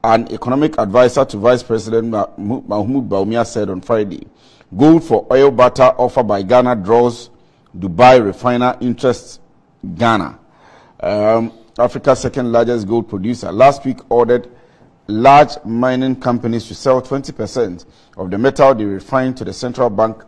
An economic advisor to Vice President Mahmoud Bawumia said on Friday, gold for oil butter offered by Ghana draws Dubai refiner interests Ghana. Africa's second largest gold producer last week ordered large mining companies to sell 20% of the metal they refine to the central bank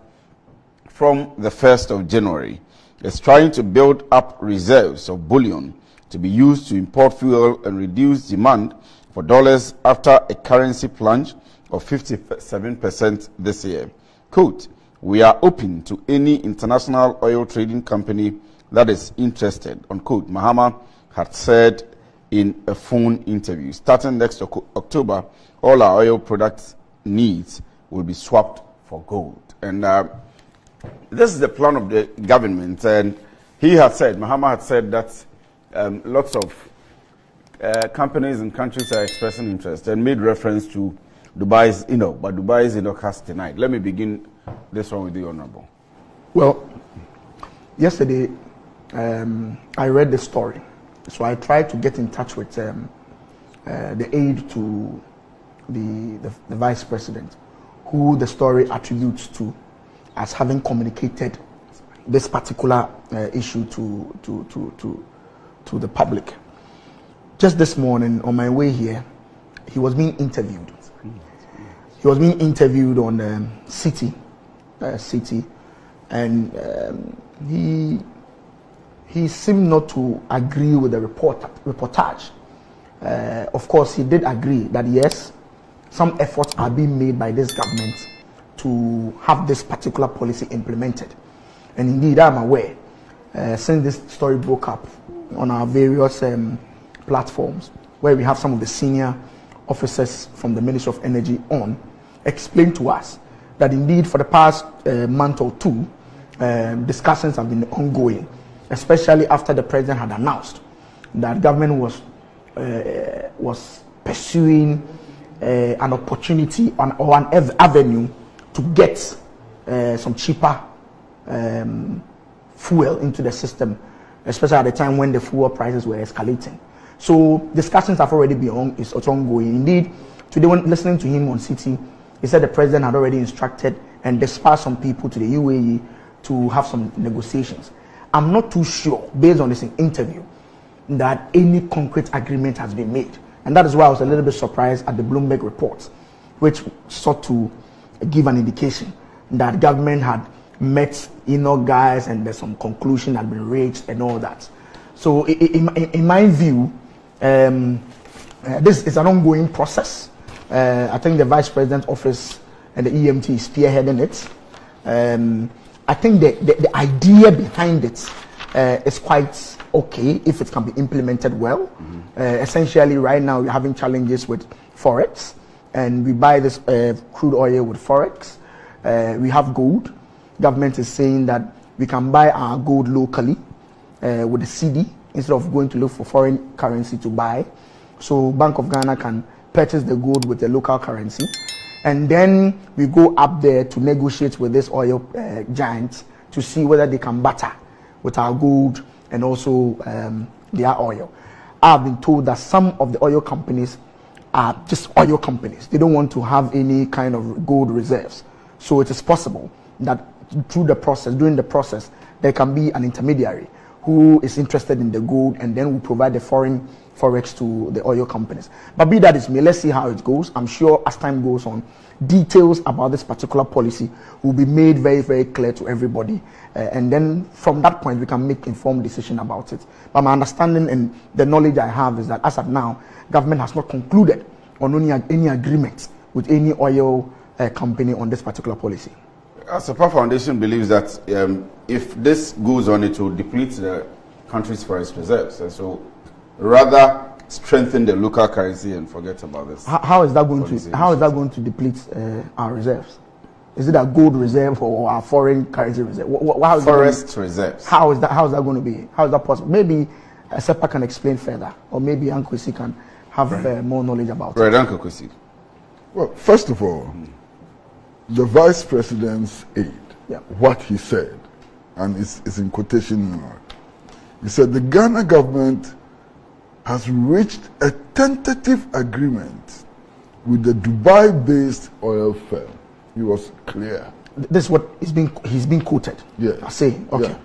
from the 1st of January. It's trying to build up reserves of bullion to be used to import fuel and reduce demand for dollars after a currency plunge of 57% this year. Quote, "We are open to any international oil trading company that is interested," unquote, Mahama had said in a phone interview. Starting next October, all our oil products needs will be swapped for gold. And this is the plan of the government. And he had said, Mahama had said that lots of companies and countries are expressing interest and made reference to Dubai's, but Dubai's has denied. Let me begin this one with you, Honorable. Well, yesterday I read the story, so I tried to get in touch with the aide to the Vice President, who the story attributes to as having communicated this particular issue to the public. Just this morning, on my way here, he was being interviewed. He was being interviewed on City, and he seemed not to agree with the reportage. Of course, he did agree that yes, some efforts are being made by this government to have this particular policy implemented. And indeed, I'm aware, since this story broke up on our various platforms, where we have some of the senior officers from the Ministry of Energy explain to us that indeed for the past month or two, discussions have been ongoing, especially after the president had announced that government was pursuing an opportunity or an avenue to get some cheaper fuel into the system, especially at the time when the fuel prices were escalating. So discussions have already been ongoing. Indeed, today when listening to him on City, he said the president had already instructed and dispatched some people to the UAE to have some negotiations. I'm not too sure, based on this interview, that any concrete agreement has been made. And that is why I was a little bit surprised at the Bloomberg reports, which sought to give an indication that government had met guys and there's some conclusion had been reached and all that. So in my view, this is an ongoing process. I think the Vice President's office and the EMT is spearheading it. I think the idea behind it is quite okay if it can be implemented well. Essentially, right now we're having challenges with Forex, and we buy this crude oil with Forex. We have gold. Government is saying that we can buy our gold locally with the CD instead of going to look for foreign currency to buy. So Bank of Ghana can purchase the gold with the local currency, and then we go up there to negotiate with this oil giants to see whether they can barter with our gold and also their oil. I've been told that some of the oil companies are just oil companies. They don't want to have any kind of gold reserves. So it is possible that during the process, there can be an intermediary who is interested in the gold and then will provide the foreign forex to the oil companies. But be that as may, let's see how it goes. I'm sure as time goes on, details about this particular policy will be made very, very clear to everybody. And then from that point, we can make informed decision about it. But my understanding and the knowledge I have is that as of now, government has not concluded on any agreement with any oil company on this particular policy. ASAPA Foundation believes that if this goes on, it will deplete the country's forex reserves. And so rather strengthen the local currency and forget about this. How is that going to deplete our reserves? Is it a gold reserve or our foreign currency reserve? Forest reserves. How is that going to be? How is that possible? Maybe Sepa can explain further, or maybe Ankwesi can have more knowledge about it. Right, Ankwesi. Well, first of all, the Vice President's aide, what he said, and it's in quotation marks, he said the Ghana government has reached a tentative agreement with the Dubai-based oil firm. He was clear. This is what he's being quoted. Yeah. I say, okay. Yeah.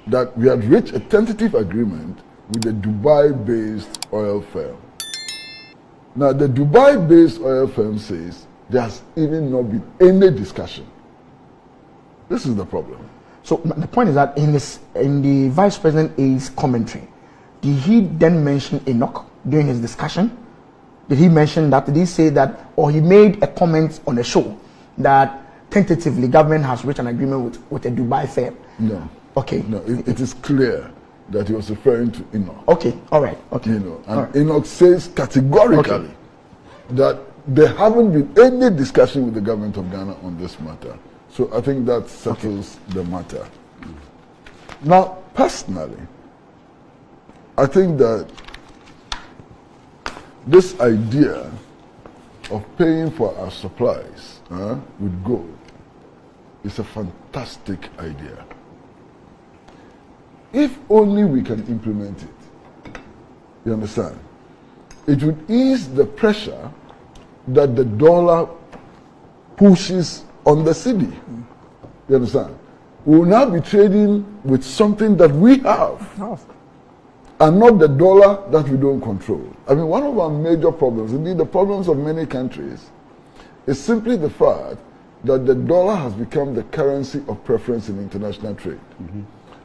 That we had reached a tentative agreement with the Dubai-based oil firm. Now, the Dubai-based oil firm says there has even not been any discussion. This is the problem. So the point is that in the Vice President A's commentary, did he then mention Enoch during his discussion? Did he mention that? Did he say that, or he made a comment on the show that tentatively government has reached an agreement with a Dubai firm? No. Okay. No, it is clear that he was referring to Enoch. Okay, all right. Okay. You know, and right. Enoch says categorically that there haven't been any discussion with the government of Ghana on this matter. So I think that settles the matter. Now, personally, I think that this idea of paying for our supplies with gold is a fantastic idea. If only we can implement it, you understand? It would ease the pressure that the dollar pushes on the cedi. You understand? We will now be trading with something that we have, and not the dollar that we don't control. I mean, one of our major problems, indeed the problems of many countries, is simply the fact that the dollar has become the currency of preference in international trade.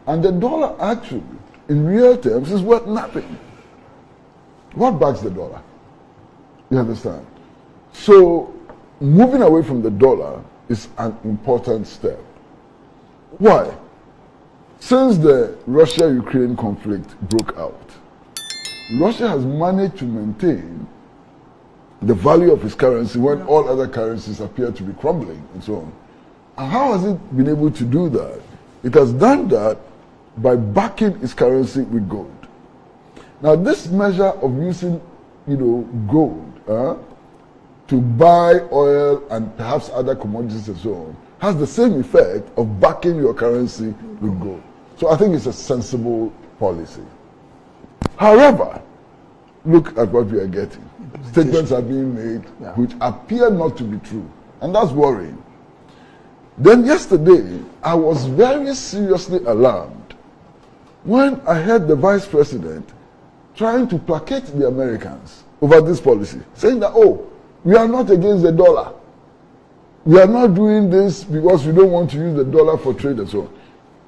And the dollar actually, in real terms, is worth nothing. What backs the dollar? You understand? So, moving away from the dollar is an important step. Why? Since the Russia-Ukraine conflict broke out, Russia has managed to maintain the value of its currency when all other currencies appear to be crumbling and so on. And how has it been able to do that? It has done that by backing its currency with gold. Now, this measure of using, gold to buy oil and perhaps other commodities and so on has the same effect of backing your currency with gold. So I think it's a sensible policy. However, look at what we are getting. Statements are being made which appear not to be true, and that's worrying. Then yesterday, I was very seriously alarmed when I heard the Vice President trying to placate the Americans over this policy, saying that, we are not against the dollar. We are not doing this because we don't want to use the dollar for trade and so on.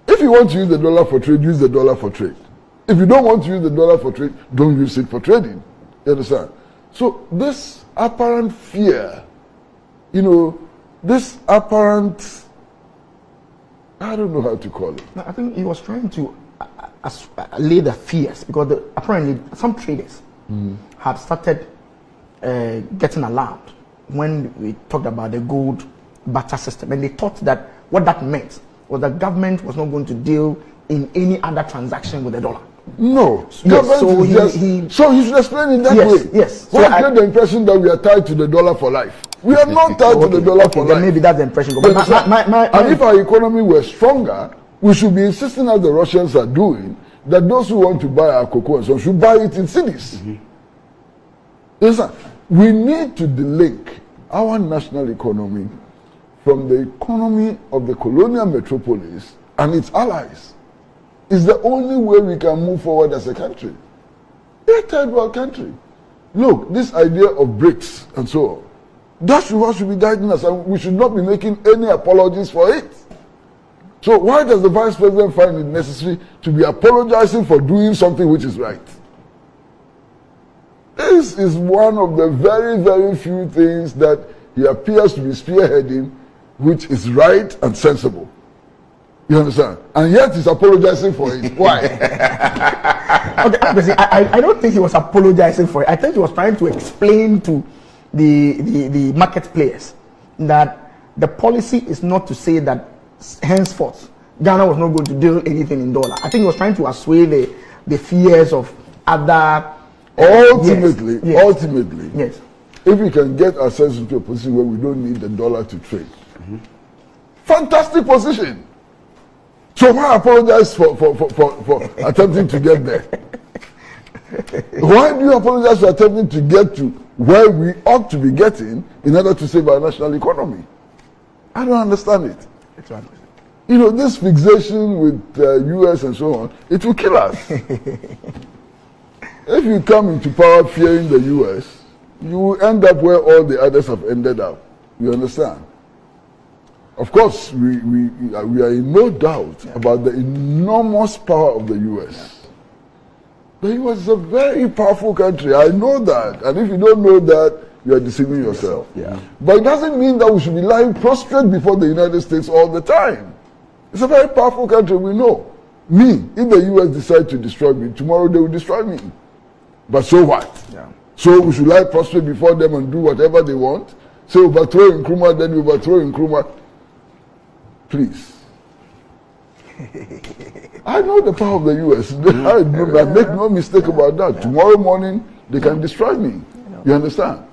If you want to use the dollar for trade, use the dollar for trade. If you don't want to use the dollar for trade, don't use it for trading. You understand? So this apparent fear, this apparent, I don't know how to call it. No, I think he was trying to lay the fears because apparently some traders have started getting alarmed when we talked about the gold barter system, and they thought that what that meant was that government was not going to deal in any other transaction with the dollar. No. Yes, so he should explain it that way. Yes. So I get the impression that we are tied to the dollar for life. We are not tied to the dollar for life. Maybe that's the impression. But and if our economy were stronger, we should be insisting, as the Russians are doing, that those who want to buy our cocoa and so on should buy it in cities. We need to delink our national economy from the economy of the colonial metropolis and its allies. It's the only way we can move forward as a country. We're a third world country. Look, this idea of BRICS and so on, that's what should be guiding us, and we should not be making any apologies for it. So why does the Vice President find it necessary to be apologizing for doing something which is right? This is one of the very, very few things that he appears to be spearheading, which is right and sensible. You understand? And yet he's apologizing for it. Why? Okay, I don't think he was apologizing for it. I think he was trying to explain to the market players that the policy is not to say that henceforth Ghana was not going to deal anything in dollar. I think he was trying to assuage the fears of other. Ultimately, yes. If we can get ourselves into a position where we don't need the dollar to trade, fantastic position. So why apologize for attempting to get there? Why do you apologize for attempting to get to where we ought to be getting in order to save our national economy? I don't understand it. You know, this fixation with US and so on, it will kill us. If you come into power fearing the US, you will end up where all the others have ended up. You understand? Of course, we are in no doubt about the enormous power of the US. The US is a very powerful country. I know that. And if you don't know that, you are deceiving yourself. But it doesn't mean that we should be lying prostrate before the United States all the time. It's a very powerful country, we know. Me, if the US decide to destroy me, tomorrow they will destroy me. But so what? So we should lie prostrate before them and do whatever they want? So overthrow Nkrumah, then overthrow Nkrumah. Please. I know the power of the US. I make no mistake about that. Tomorrow morning, they can destroy me. You understand?